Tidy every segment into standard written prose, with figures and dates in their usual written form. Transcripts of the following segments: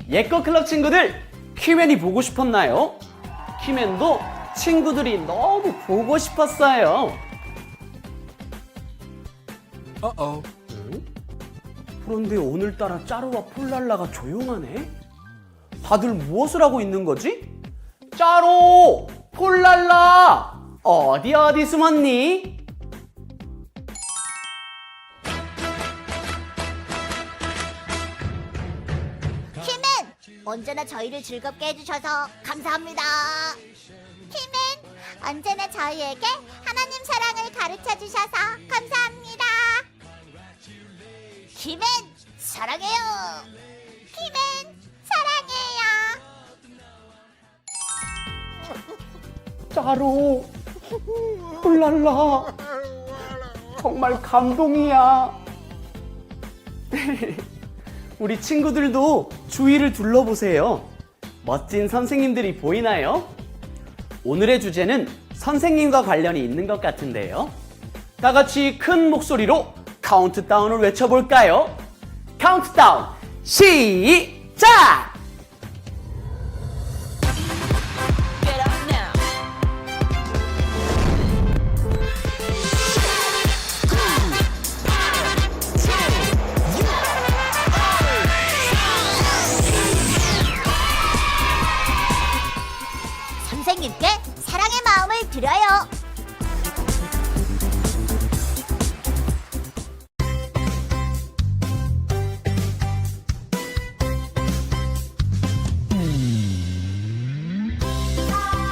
예꺼 클럽 친구들, 키맨이 보고 싶었나요? 키맨도 친구들이 너무 보고 싶었어요. 그런데 오늘따라 짜루와 폴랄라가 조용하네? 다들 무엇을 하고 있는 거지? 짜루! 폴랄라! 어디 숨었니? 키맨! 언제나 저희를 즐겁게 해주셔서 감사합니다. 키맨! 언제나 저희에게 하나님 사랑을 가르쳐주셔서 감사합니다. 키맨! 사랑해요! 키맨! 사랑해요! 짜루, 폴랄라, 정말 감동이야. 우리 친구들도 주위를 둘러보세요. 멋진 선생님들이 보이나요? 오늘의 주제는 선생님과 관련이 있는 것 같은데요. 다 같이 큰 목소리로 카운트다운을 외쳐볼까요? 카운트다운 시작! 선생님께 사랑의 마음을 드려요.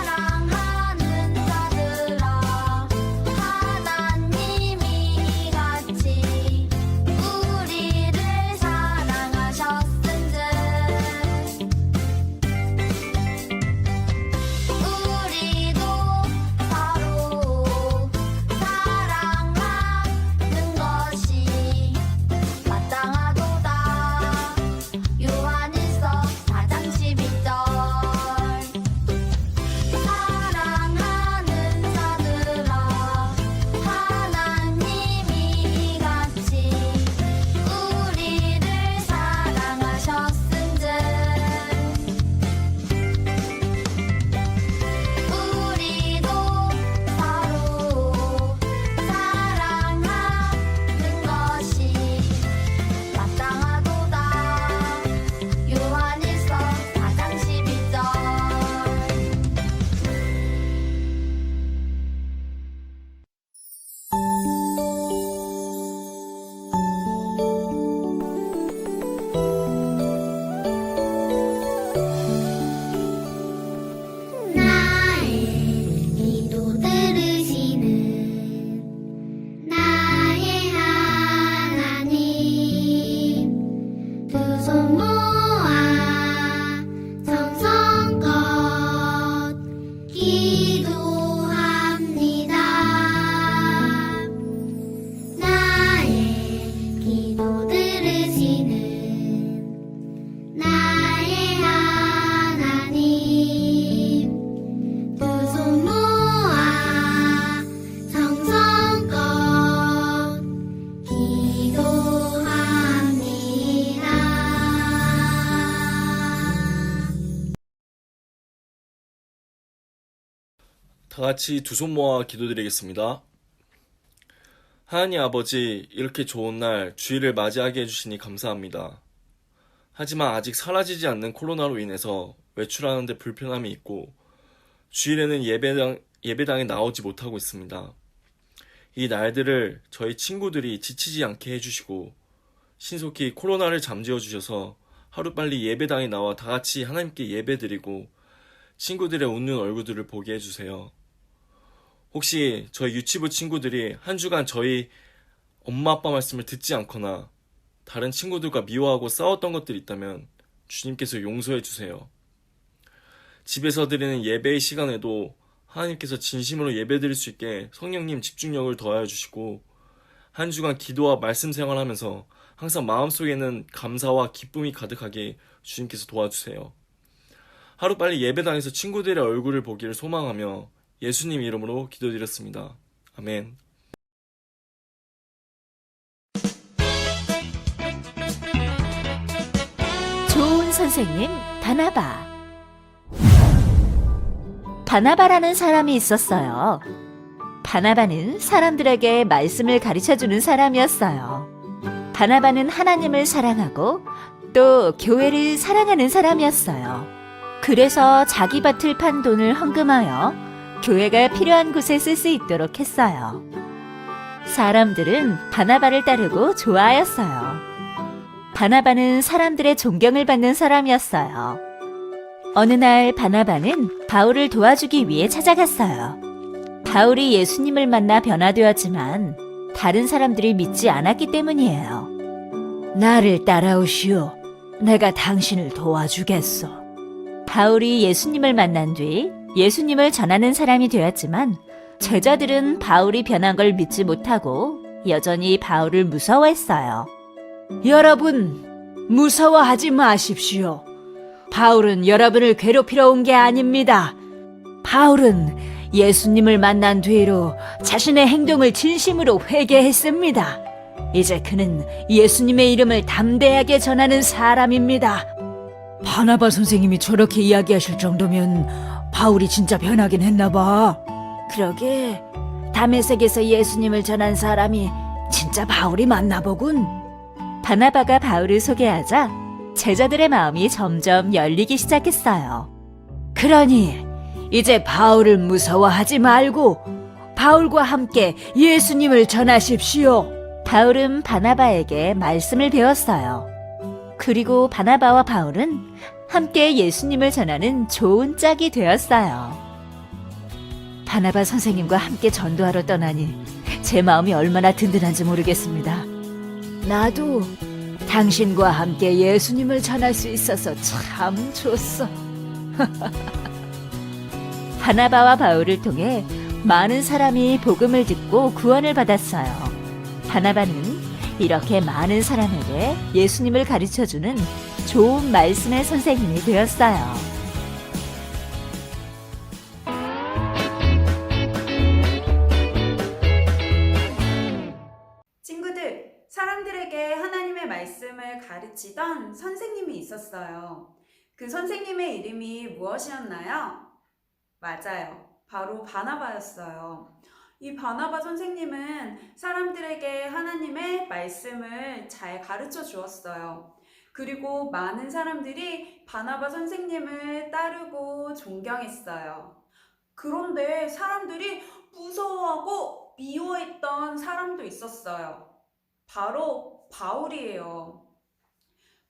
사랑하는 자들아, 하나님이 같이 우리를 사랑하셨은즉 우리도 서로 사랑하는 것이 마땅하도다. 요한일서 4장 12절. 사랑하는 자들아, 하나님이 같이 우리를 사랑하셨은즉 우리도 서로 사랑하는 것이 마땅하도다. 요한일서 4장 12절. 나의 기도 들으시는 나의 하나님, 두 손 모아 정성껏 기도합니다. 나의 기도 들으시는 나의 하나님, 두 손 모아 정성껏 기도합니다. 다 같이 두 손 모아 기도드리겠습니다. 하나님 아버지, 이렇게 좋은 날 주일을 맞이하게 해주시니 감사합니다. 하지만 아직 사라지지 않는 코로나로 인해서 외출하는데 불편함이 있고 주일에는 예배당에 나오지 못하고 있습니다. 이 날들을 저희 친구들이 지치지 않게 해주시고 신속히 코로나를 잠재워 주셔서 하루빨리 예배당에 나와 다 같이 하나님께 예배드리고 친구들의 웃는 얼굴들을 보게 해주세요. 혹시 저희 유치부 친구들이 한 주간 저희 엄마 아빠 말씀을 듣지 않거나 다른 친구들과 미워하고 싸웠던 것들이 있다면 주님께서 용서해 주세요. 집에서 드리는 예배의 시간에도 하나님께서 진심으로 예배드릴 수 있게 성령님 집중력을 더하여 주시고 한 주간 기도와 말씀 생활하면서 항상 마음속에는 감사와 기쁨이 가득하게 주님께서 도와주세요. 하루빨리 예배당에서 친구들의 얼굴을 보기를 소망하며 예수님 이름으로 기도드렸습니다. 아멘. 좋은 새로운 선생님 바나바. 바나바라는 사람이 있었어요. 바나바는 사람들에게 말씀을 가르쳐주는 사람이었어요. 바나바는 하나님을 사랑하고 또 교회를 사랑하는 사람이었어요. 그래서 자기 밭을 판 돈을 헌금하여 교회가 필요한 곳에 쓸 수 있도록 했어요. 사람들은 바나바를 따르고 좋아하였어요. 바나바는 사람들의 존경을 받는 사람이었어요. 어느 날 바나바는 바울을 도와주기 위해 찾아갔어요. 바울이 예수님을 만나 변화되었지만 다른 사람들이 믿지 않았기 때문이에요. 나를 따라오시오. 내가 당신을 도와주겠소. 바울이 예수님을 만난 뒤 예수님을 전하는 사람이 되었지만 제자들은 바울이 변한 걸 믿지 못하고 여전히 바울을 무서워했어요. 여러분, 무서워하지 마십시오. 바울은 여러분을 괴롭히러 온 게 아닙니다. 바울은 예수님을 만난 뒤로 자신의 행동을 진심으로 회개했습니다. 이제 그는 예수님의 이름을 담대하게 전하는 사람입니다. 바나바 선생님이 저렇게 이야기하실 정도면 바울이 진짜 변하긴 했나 봐. 그러게, 다메섹에서 예수님을 전한 사람이 진짜 바울이 맞나 보군. 바나바가 바울을 소개하자 제자들의 마음이 점점 열리기 시작했어요. 그러니 이제 바울을 무서워하지 말고 바울과 함께 예수님을 전하십시오. 바울은 바나바에게 말씀을 배웠어요. 그리고 바나바와 바울은 함께 예수님을 전하는 좋은 짝이 되었어요. 바나바 선생님과 함께 전도하러 떠나니 제 마음이 얼마나 든든한지 모르겠습니다. 나도 당신과 함께 예수님을 전할 수 있어서 참 좋소. 바나바와 바울을 통해 많은 사람이 복음을 듣고 구원을 받았어요. 바나바는 이렇게 많은 사람에게 예수님을 가르쳐주는 좋은 말씀의 선생님이 되었어요. 친구들, 사람들에게 하나님의 말씀을 가르치던 선생님이 있었어요. 그 선생님의 이름이 무엇이었나요? 맞아요. 바로 바나바였어요. 이 바나바 선생님은 사람들에게 하나님의 말씀을 잘 가르쳐 주었어요. 그리고 많은 사람들이 바나바 선생님을 따르고 존경했어요. 그런데 사람들이 무서워하고 미워했던 사람도 있었어요. 바로 바울이에요.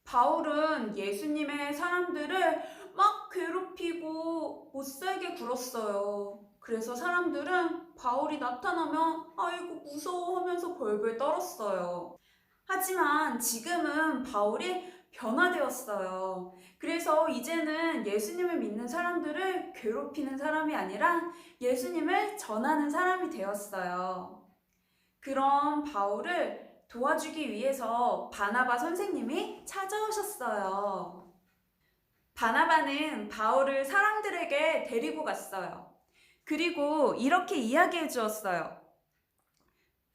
바울은 예수님의 사람들을 막 괴롭히고 못살게 굴었어요. 그래서 사람들은 바울이 나타나면 아이고 무서워하면서 벌벌 떨었어요. 하지만 지금은 바울이 변화되었어요. 그래서 이제는 예수님을 믿는 사람들을 괴롭히는 사람이 아니라 예수님을 전하는 사람이 되었어요. 그럼 바울을 도와주기 위해서 바나바 선생님이 찾아오셨어요. 바나바는 바울을 사람들에게 데리고 갔어요. 그리고 이렇게 이야기해 주었어요.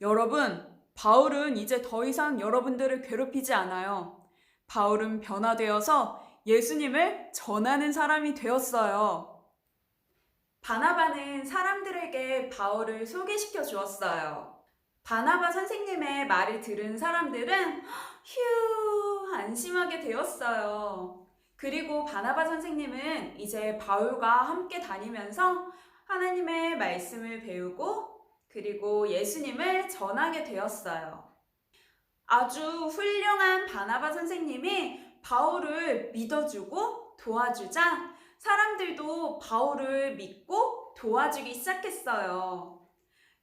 여러분, 바울은 이제 더 이상 여러분들을 괴롭히지 않아요. 바울은 변화되어서 예수님을 전하는 사람이 되었어요. 바나바는 사람들에게 바울을 소개시켜 주었어요. 바나바 선생님의 말을 들은 사람들은 휴, 안심하게 되었어요. 그리고 바나바 선생님은 이제 바울과 함께 다니면서 하나님의 말씀을 배우고 그리고 예수님을 전하게 되었어요. 아주 훌륭한 바나바 선생님이 바울을 믿어주고 도와주자 사람들도 바울을 믿고 도와주기 시작했어요.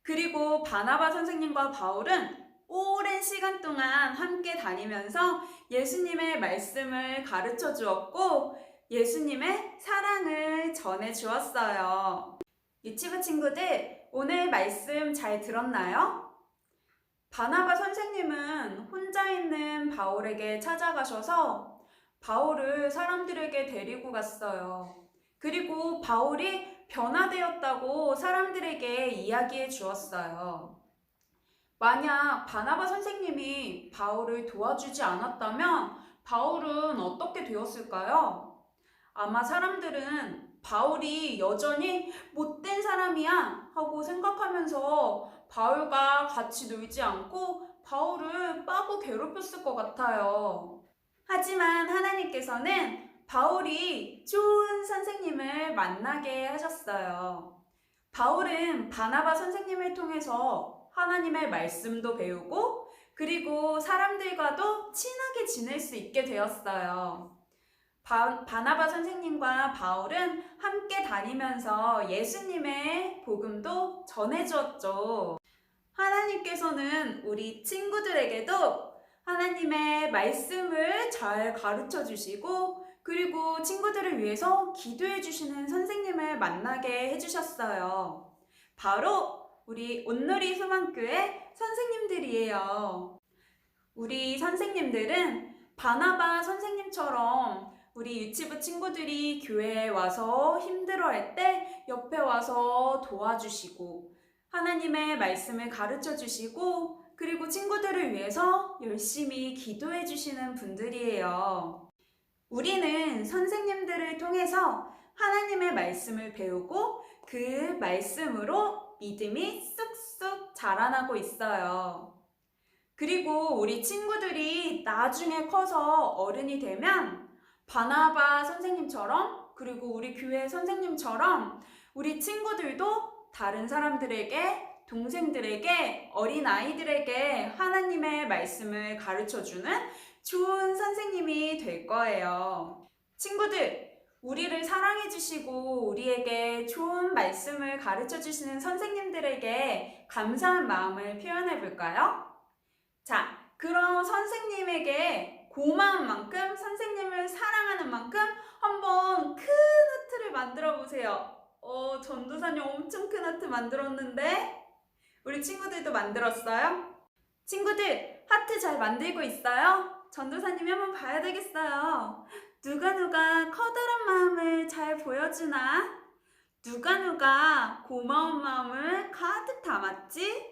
그리고 바나바 선생님과 바울은 오랜 시간 동안 함께 다니면서 예수님의 말씀을 가르쳐 주었고 예수님의 사랑을 전해 주었어요. 유치부 친구들, 오늘 말씀 잘 들었나요? 바나바 선생님은 혼자 있는 바울에게 찾아가셔서 바울을 사람들에게 데리고 갔어요. 그리고 바울이 변화되었다고 사람들에게 이야기해 주었어요. 만약 바나바 선생님이 바울을 도와주지 않았다면 바울은 어떻게 되었을까요? 아마 사람들은 바울이 여전히 못된 사람이야 하고 생각하면서 바울과 같이 놀지 않고 바울을 빠고 괴롭혔을 것 같아요. 하지만 하나님께서는 바울이 좋은 선생님을 만나게 하셨어요. 바울은 바나바 선생님을 통해서 하나님의 말씀도 배우고 그리고 사람들과도 친하게 지낼 수 있게 되었어요. 바나바 선생님과 바울은 함께 다니면서 예수님의 복음도 전해주었죠. 하나님께서는 우리 친구들에게도 하나님의 말씀을 잘 가르쳐 주시고 그리고 친구들을 위해서 기도해 주시는 선생님을 만나게 해주셨어요. 바로 우리 온누리 소망교회 선생님들이에요. 우리 선생님들은 바나바 선생님처럼 우리 유치부 친구들이 교회에 와서 힘들어할 때 옆에 와서 도와주시고 하나님의 말씀을 가르쳐 주시고 그리고 친구들을 위해서 열심히 기도해 주시는 분들이에요. 우리는 선생님들을 통해서 하나님의 말씀을 배우고 그 말씀으로 믿음이 쑥쑥 자라나고 있어요. 그리고 우리 친구들이 나중에 커서 어른이 되면 바나바 선생님처럼 그리고 우리 교회 선생님처럼 우리 친구들도 다른 사람들에게 동생들에게 어린아이들에게 하나님의 말씀을 가르쳐주는 좋은 선생님이 될 거예요. 친구들, 우리를 사랑해주시고 우리에게 좋은 말씀을 가르쳐주시는 선생님들에게 감사한 마음을 표현해 볼까요? 자, 그럼 선생님에게 고마운 만큼 선생님을 사랑하는 만큼 한번 큰 하트를 만들어 보세요. 전도사님 엄청 큰 하트 만들었는데 우리 친구들도 만들었어요? 친구들 하트 잘 만들고 있어요? 전도사님이 한번 봐야 되겠어요. 누가 커다란 마음을 잘 보여주나? 누가 고마운 마음을 가득 담았지?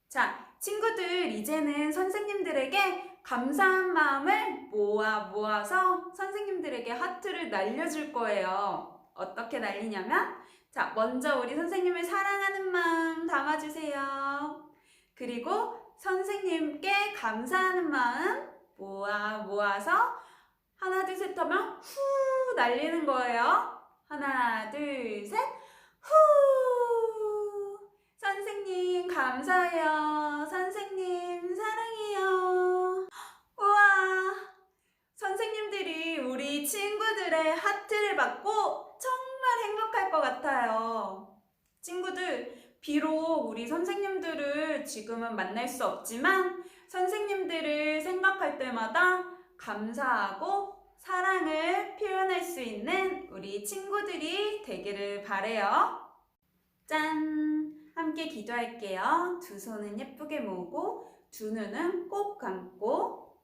자, 친구들 이제는 선생님들에게 감사한 마음을 모아서 선생님들에게 하트를 날려줄 거예요. 어떻게 날리냐면 자, 먼저 우리 선생님을 사랑하는 마음 담아주세요. 그리고 선생님께 감사하는 마음 모아서 하나 둘 셋 하면 후 날리는 거예요. 하나 둘 셋 후. 선생님 감사해요. 선생님 사랑해요. 우와, 선생님들이 우리 친구들의 하트를 받고 정말 행복할 것 같아요. 친구들, 비록 우리 선생님들을 지금은 만날 수 없지만 선생님들을 생각할 때마다 감사하고 사랑을 표현할 수 있는 우리 친구들이 되기를 바래요. 짠! 함께 기도할게요. 두 손은 예쁘게 모으고 두 눈은 꼭 감고.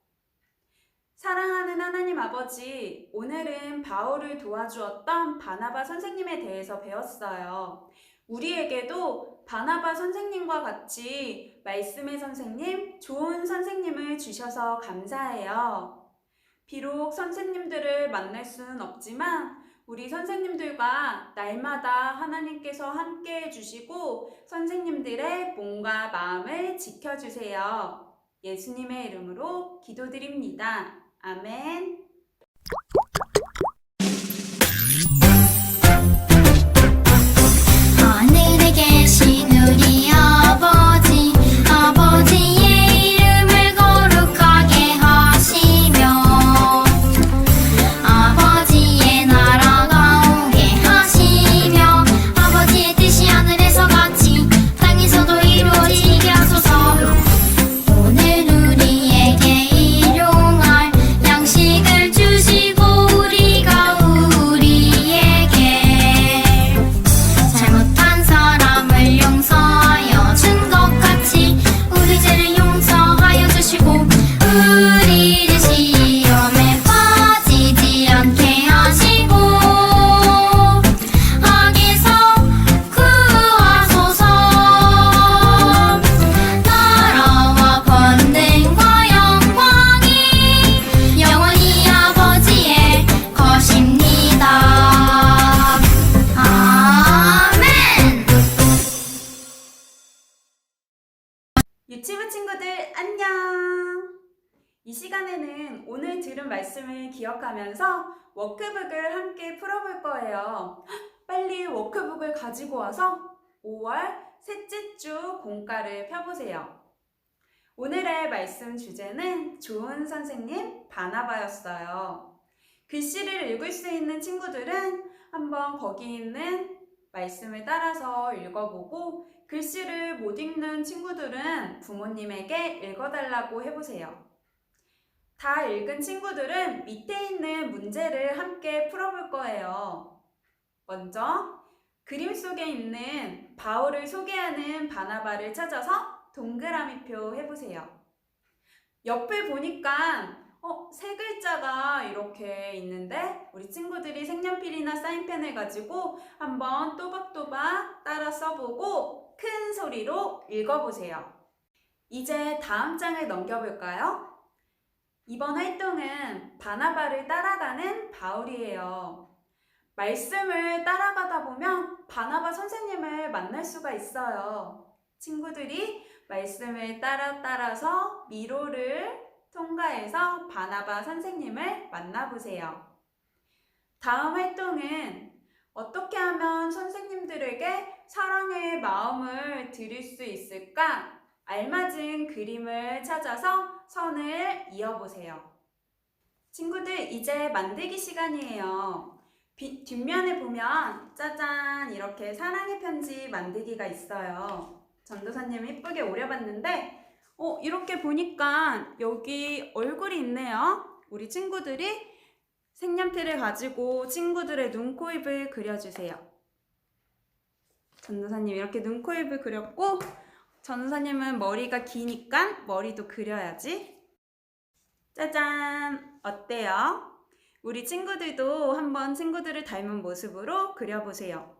사랑하는 하나님 아버지, 오늘은 바울을 도와주었던 바나바 선생님에 대해서 배웠어요. 우리에게도 바나바 선생님과 같이 말씀의 선생님, 좋은 선생님을 주셔서 감사해요. 비록 선생님들을 만날 수는 없지만 우리 선생님들과 날마다 하나님께서 함께 해주시고 선생님들의 몸과 마음을 지켜주세요. 예수님의 이름으로 기도드립니다. 아멘. 하늘에 계신 우리 아버지, 아버지의 이름을 거룩하게 하시며 아버지의 나라가 오게 하시며 아버지의 뜻이 하늘에서 같이 땅에서도 이루어지게 하소서. 오늘 우리에게 일용할 양식을 주시고 들은 말씀을 기억하면서 워크북을 함께 풀어볼 거예요. 빨리 워크북을 가지고 와서 5월 셋째 주 공과를 펴보세요. 오늘의 말씀 주제는 좋은 선생님 바나바였어요. 글씨를 읽을 수 있는 친구들은 한번 거기 있는 말씀을 따라서 읽어보고, 글씨를 못 읽는 친구들은 부모님에게 읽어달라고 해보세요. 다 읽은 친구들은 밑에 있는 문제를 함께 풀어볼 거예요. 먼저 그림 속에 있는 바울을 소개하는 바나바를 찾아서 동그라미표 해보세요. 옆을 보니까 세 글자가 이렇게 있는데 우리 친구들이 색연필이나 사인펜을 가지고 한번 또박또박 따라 써보고 큰 소리로 읽어보세요. 이제 다음 장을 넘겨볼까요? 이번 활동은 바나바를 따라가는 바울이에요. 말씀을 따라가다 보면 바나바 선생님을 만날 수가 있어요. 친구들이 말씀을 따라서 미로를 통과해서 바나바 선생님을 만나보세요. 다음 활동은 어떻게 하면 선생님들에게 사랑의 마음을 드릴 수 있을까? 알맞은 그림을 찾아서 선을 이어보세요. 친구들, 이제 만들기 시간이에요. 뒷면에 보면 짜잔 이렇게 사랑의 편지 만들기가 있어요. 전도사님이 예쁘게 오려봤는데 이렇게 보니까 여기 얼굴이 있네요. 우리 친구들이 색연필을 가지고 친구들의 눈, 코, 입을 그려주세요. 전도사님 이렇게 눈, 코, 입을 그렸고, 전도사님은 머리가 기니까 머리도 그려야지. 짜잔! 어때요? 우리 친구들도 한번 친구들을 닮은 모습으로 그려보세요.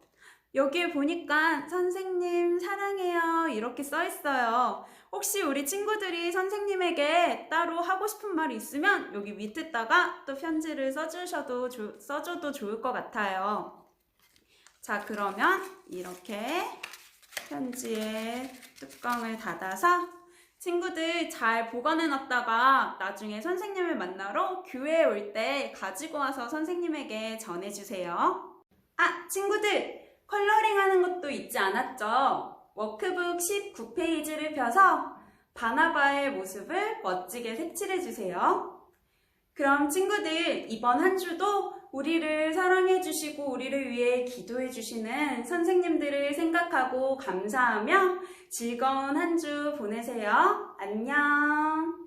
여기에 보니까 선생님 사랑해요 이렇게 써 있어요. 혹시 우리 친구들이 선생님에게 따로 하고 싶은 말이 있으면 여기 밑에다가 또 편지를 써줘도 좋을 것 같아요. 자, 그러면 이렇게 편지의 뚜껑을 닫아서 친구들 잘 보관해 놨다가 나중에 선생님을 만나러 교회에 올 때 가지고 와서 선생님에게 전해주세요. 친구들! 컬러링 하는 것도 잊지 않았죠? 워크북 19페이지를 펴서 바나바의 모습을 멋지게 색칠해주세요. 그럼 친구들, 이번 한 주도 우리를 사랑해주시고 우리를 위해 기도해주시는 선생님들을 생각하고 감사하며 즐거운 한 주 보내세요. 안녕!